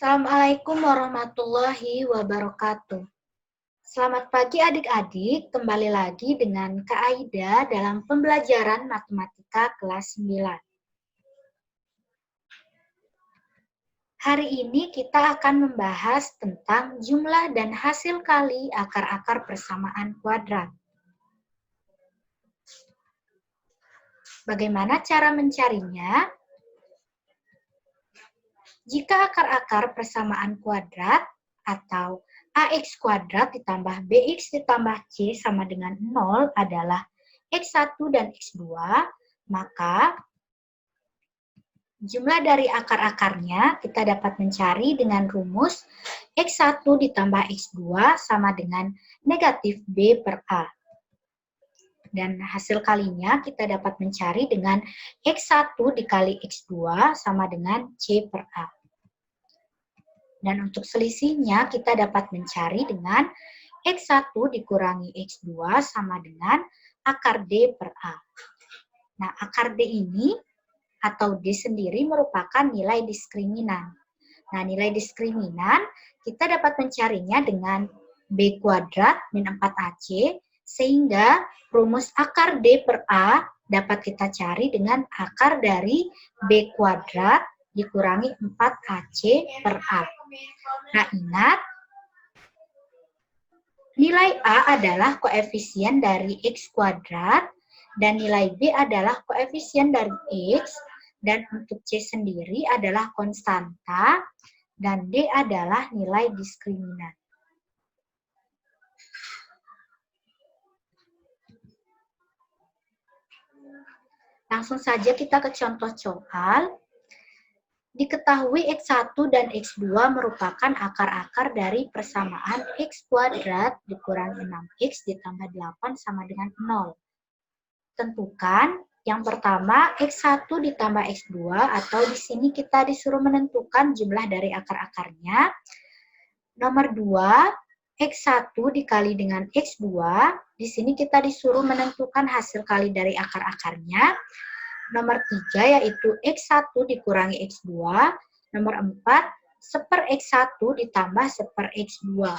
Assalamualaikum warahmatullahi wabarakatuh. Selamat pagi adik-adik, kembali lagi dengan Kak Aida dalam pembelajaran matematika kelas 9. Hari ini kita akan membahas tentang jumlah dan hasil kali akar-akar persamaan kuadrat. Bagaimana cara mencarinya? Jika akar-akar persamaan kuadrat atau AX kuadrat ditambah BX ditambah C sama dengan 0 adalah X1 dan X2, maka jumlah dari akar-akarnya kita dapat mencari dengan rumus X1 ditambah X2 sama dengan negatif B per A. Dan hasil kalinya kita dapat mencari dengan X1 dikali X2 sama dengan C per A. Dan untuk selisihnya kita dapat mencari dengan X1 dikurangi X2 sama dengan akar D per A. Nah, akar D ini atau D sendiri merupakan nilai diskriminan. Nah, nilai diskriminan kita dapat mencarinya dengan B kuadrat min 4AC, sehingga rumus akar D per A dapat kita cari dengan akar dari B kuadrat dikurangi 4AC per A. Nah, ingat, nilai A adalah koefisien dari X kuadrat, dan nilai B adalah koefisien dari X, dan untuk C sendiri adalah konstanta, dan D adalah nilai diskriminan. Langsung saja kita ke contoh soal. Diketahui X1 dan X2 merupakan akar-akar dari persamaan X kuadrat dikurangi 6X ditambah 8 sama dengan 0. Tentukan yang pertama X1 ditambah X2, atau di sini kita disuruh menentukan jumlah dari akar-akarnya. Nomor 2, X1 dikali dengan X2, di sini kita disuruh menentukan hasil kali dari akar-akarnya. Nomor 3 yaitu X1 dikurangi X2. Nomor 4, seper X1 ditambah seper X2.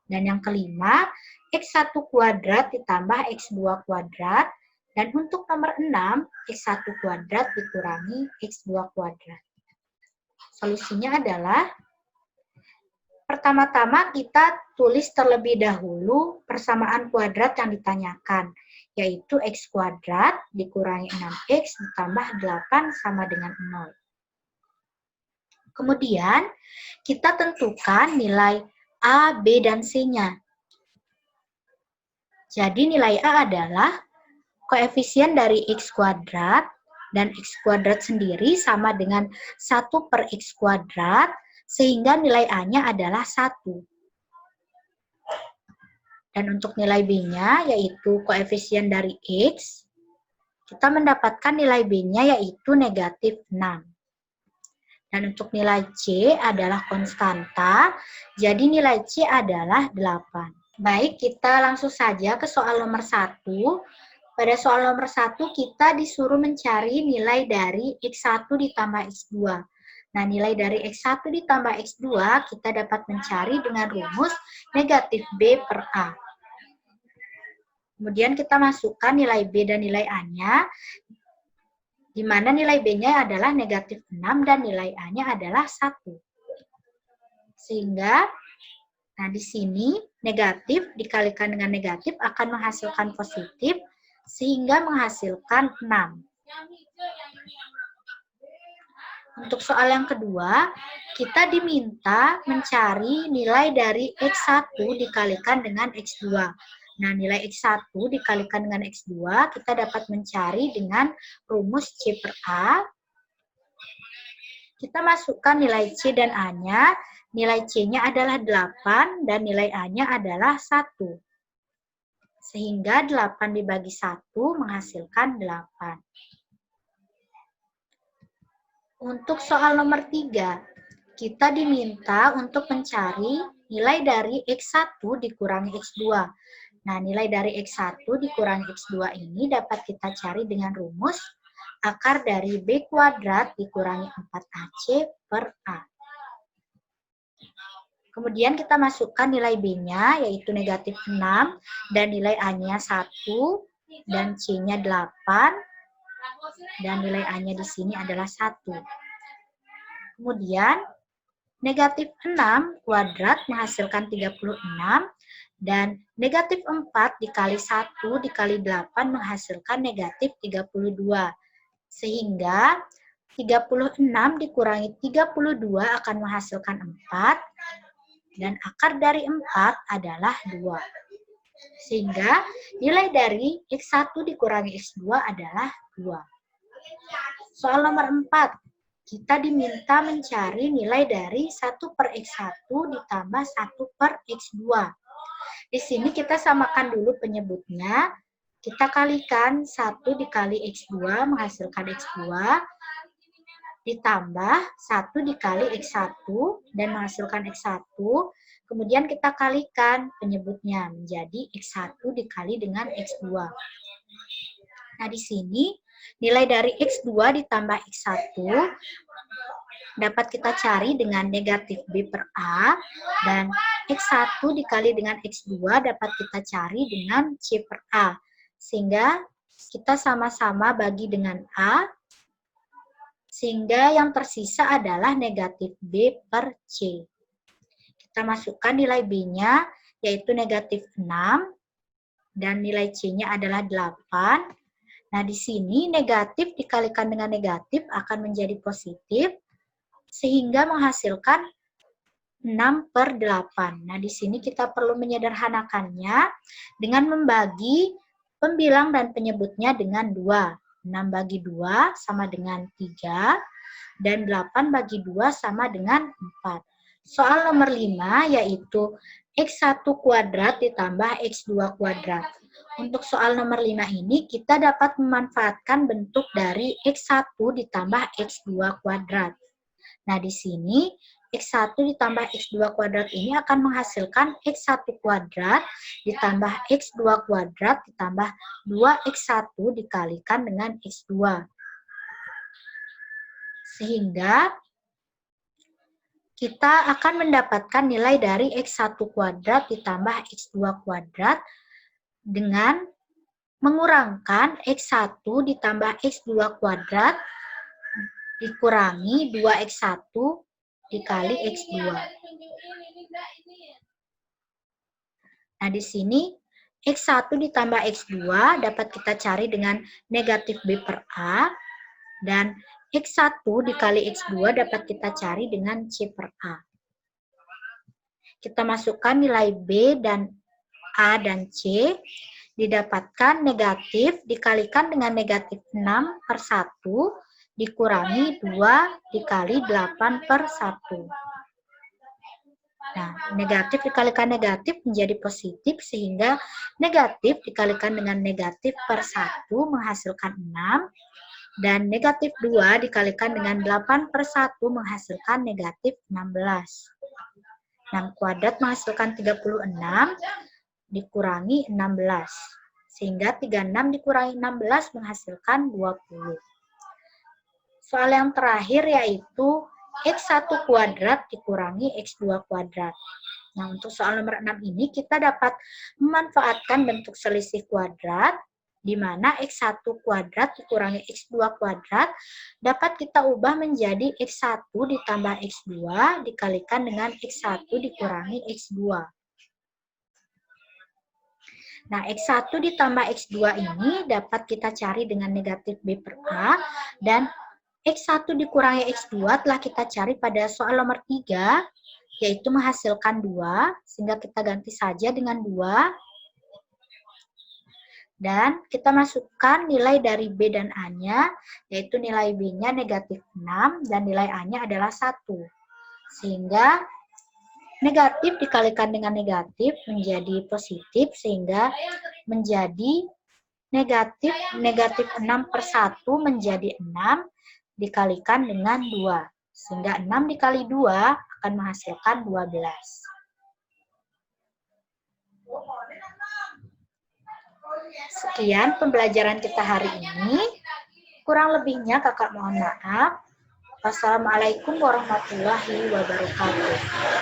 Dan yang kelima, X1 kuadrat ditambah X2 kuadrat. Dan untuk nomor 6, X1 kuadrat dikurangi X2 kuadrat. Solusinya adalah, pertama-tama kita tulis terlebih dahulu persamaan kuadrat yang ditanyakan, yaitu X kuadrat dikurangi 6X ditambah 8 sama dengan 0. Kemudian, kita tentukan nilai A, B, dan C-nya. Jadi, nilai A adalah koefisien dari X kuadrat, dan X kuadrat sendiri sama dengan 1 per X kuadrat, sehingga nilai A-nya adalah 1. Dan untuk nilai B-nya, yaitu koefisien dari X, kita mendapatkan nilai B-nya yaitu negatif 6. Dan untuk nilai C adalah konstanta, jadi nilai C adalah 8. Baik, kita langsung saja ke soal nomor 1. Pada soal nomor 1, kita disuruh mencari nilai dari X1 ditambah X2. Nah, nilai dari X1 ditambah X2 kita dapat mencari dengan rumus negatif B per A. Kemudian kita masukkan nilai B dan nilai A-nya, di mana nilai B-nya adalah negatif 6 dan nilai A-nya adalah 1. Sehingga, nah di sini negatif dikalikan dengan negatif akan menghasilkan positif, sehingga menghasilkan 6. Untuk soal yang kedua, kita diminta mencari nilai dari X1 dikalikan dengan X2. Nah, nilai X1 dikalikan dengan X2 kita dapat mencari dengan rumus C per A. Kita masukkan nilai C dan A-nya. Nilai C-nya adalah 8 dan nilai A-nya adalah 1. Sehingga 8 dibagi 1 menghasilkan 8. Untuk soal nomor 3, kita diminta untuk mencari nilai dari X1 dikurangi X2. Nah, nilai dari X1 dikurangi X2 ini dapat kita cari dengan rumus akar dari B kuadrat dikurangi 4AC per A. Kemudian kita masukkan nilai B-nya, yaitu negatif 6, dan nilai A-nya 1, dan C-nya 8, dan nilai A-nya di sini adalah 1. Kemudian, negatif 6 kuadrat menghasilkan 36, dan negatif 4 dikali 1 dikali 8 menghasilkan negatif 32. Sehingga 36 dikurangi 32 akan menghasilkan 4, dan akar dari 4 adalah 2. Sehingga nilai dari X1 dikurangi X2 adalah 2. Soal nomor 4. Kita diminta mencari nilai dari 1 per X1 ditambah 1 per X2. Di sini kita samakan dulu penyebutnya. Kita kalikan 1 dikali X2 menghasilkan X2. Ditambah 1 dikali X1 dan menghasilkan X1. Kemudian kita kalikan penyebutnya menjadi X1 dikali dengan X2. Nah, di sini nilai dari X2 ditambah X1 dapat kita cari dengan negatif B per A, dan X1 dikali dengan X2 dapat kita cari dengan C per A. Sehingga kita sama-sama bagi dengan A, sehingga yang tersisa adalah negatif B per C. Kita masukkan nilai B-nya, yaitu negatif 6, dan nilai C-nya adalah 8. Nah, di sini negatif dikalikan dengan negatif akan menjadi positif, sehingga menghasilkan 6 per 8. Nah, di sini kita perlu menyederhanakannya dengan membagi pembilang dan penyebutnya dengan 2. 6 bagi 2 sama dengan 3, dan 8 bagi 2 sama dengan 4. Soal nomor 5 yaitu X1 kuadrat ditambah X2 kuadrat. Untuk soal nomor 5 ini kita dapat memanfaatkan bentuk dari X1 ditambah X2 kuadrat. Nah, di sini X1 ditambah X2 kuadrat ini akan menghasilkan X1 kuadrat ditambah X2 kuadrat ditambah 2X1 dikalikan dengan X2. Sehingga kita akan mendapatkan nilai dari X1 kuadrat ditambah X2 kuadrat dengan mengurangkan X1 ditambah X2 kuadrat dikurangi 2X1 dikali X2. Nah, di sini X1 ditambah X2 dapat kita cari dengan negatif B per A, dan X1 dikali X2 dapat kita cari dengan C per A. Kita masukkan nilai B dan A dan C, didapatkan negatif dikalikan dengan negatif 6 per 1, dikurangi 2 dikali 8 per 1. Nah, negatif dikalikan negatif menjadi positif, sehingga negatif dikalikan dengan negatif per 1 menghasilkan 6, dan negatif 2 dikalikan dengan 8 per 1 menghasilkan negatif 16. 6 kuadrat menghasilkan 36, dikurangi 16. Sehingga 36 dikurangi 16 menghasilkan 20. Soal yang terakhir yaitu X1 kuadrat dikurangi X2 kuadrat. Nah, untuk soal nomor 6 ini kita dapat memanfaatkan bentuk selisih kuadrat, di mana X1 kuadrat dikurangi X2 kuadrat dapat kita ubah menjadi X1 ditambah X2 dikalikan dengan X1 dikurangi X2. Nah, X1 ditambah X2 ini dapat kita cari dengan negatif B per A, dan X1 dikurangi X2 telah kita cari pada soal nomor 3, yaitu menghasilkan 2, sehingga kita ganti saja dengan 2. Dan kita masukkan nilai dari B dan A-nya, yaitu nilai B-nya negatif 6, dan nilai A-nya adalah 1. Sehingga negatif dikalikan dengan negatif menjadi positif, sehingga menjadi negatif 6 per 1 menjadi 6, dikalikan dengan 2. Sehingga 6 dikali 2 akan menghasilkan 12. Sekian pembelajaran kita hari ini. Kurang lebihnya kakak mohon maaf. Wassalamualaikum warahmatullahi wabarakatuh.